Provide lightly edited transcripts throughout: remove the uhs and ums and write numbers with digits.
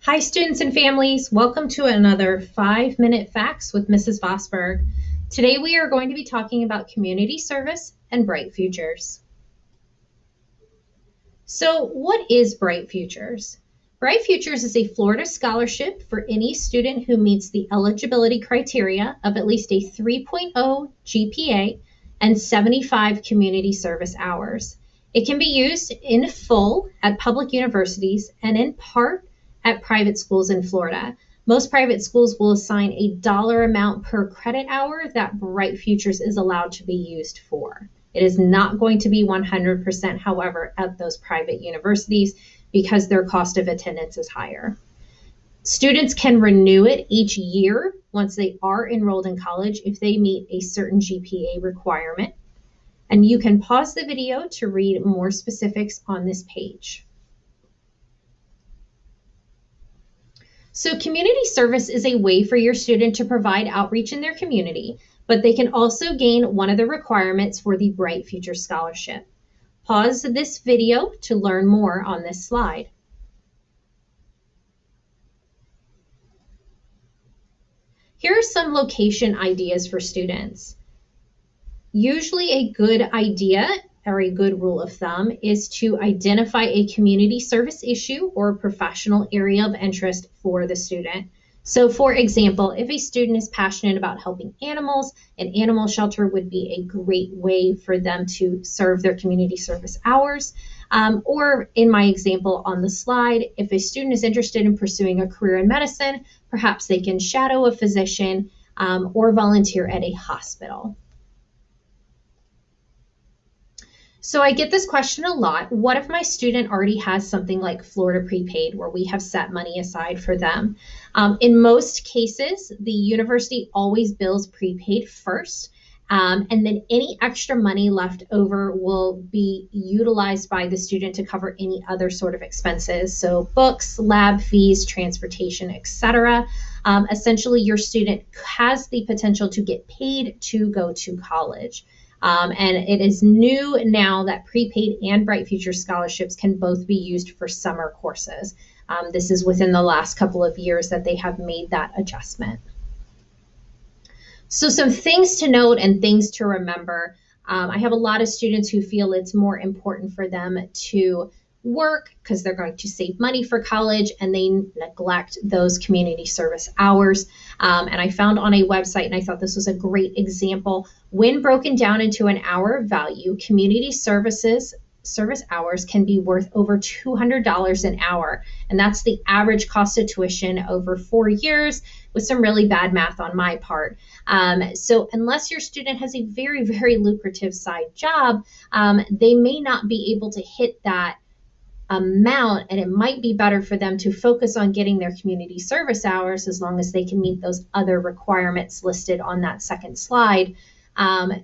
Hi, students and families. Welcome to another 5-Minute Facts with Mrs. Vosberg. Today we are going to be talking about community service and Bright Futures. So what is Bright Futures? Bright Futures is a Florida scholarship for any student who meets the eligibility criteria of at least a 3.0 GPA and 75 community service hours. It can be used in full at public universities and in part at private schools in Florida. Most private schools will assign a dollar amount per credit hour that Bright Futures is allowed to be used for. It is not going to be 100%, however, at those private universities because their cost of attendance is higher. Students can renew it each year once they are enrolled in college if they meet a certain GPA requirement. And you can pause the video to read more specifics on this page. So community service is a way for your student to provide outreach in their community, but they can also gain one of the requirements for the Bright Future Scholarship. Pause this video to learn more on this slide. Here are some location ideas for students. Usually a good idea or a good rule of thumb is to identify a community service issue or professional area of interest for the student. So for example, if a student is passionate about helping animals, an animal shelter would be a great way for them to serve their community service hours. Or in my example on the slide, if a student is interested in pursuing a career in medicine, perhaps they can shadow a physician or volunteer at a hospital. So I get this question a lot. What if my student already has something like Florida Prepaid where we have set money aside for them? In most cases, the university always bills prepaid first, and then any extra money left over will be utilized by the student to cover any other sort of expenses. So books, lab fees, transportation, etc. Essentially, your student has the potential to get paid to go to college. And it is new now that prepaid and Bright Future scholarships can both be used for summer courses. This is within the last couple of years that they have made that adjustment. So some things to note and things to remember. I have a lot of students who feel it's more important for them to work because they're going to save money for college and they neglect those community service hours. And I found on a website, and I thought this was a great example, when broken down into an hour value, community service hours can be worth over $200 an hour. And that's the average cost of tuition over 4 years with some really bad math on my part. So unless your student has a very, very lucrative side job, they may not be able to hit that amount, and it might be better for them to focus on getting their community service hours as long as they can meet those other requirements listed on that second slide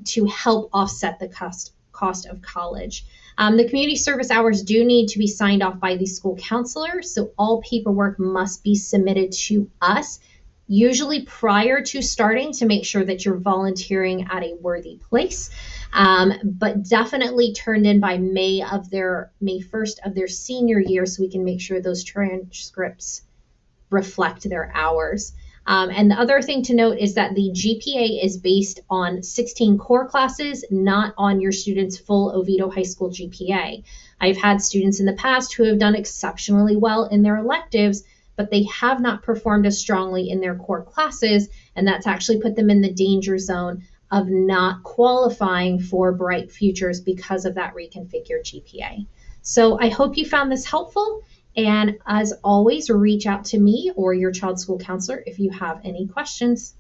to help offset the cost of college. The community service hours do need to be signed off by the school counselor, so all paperwork must be submitted to us, usually prior to starting, to make sure that you're volunteering at a worthy place. But definitely turned in by May 1st of their senior year so we can make sure those transcripts reflect their hours. And the other thing to note is that the GPA is based on 16 core classes, not on your student's full Oviedo High School GPA. I've had students in the past who have done exceptionally well in their electives, but they have not performed as strongly in their core classes, and that's actually put them in the danger zone of not qualifying for Bright Futures because of that reconfigured GPA. So I hope you found this helpful, and as always, reach out to me or your child's school counselor if you have any questions.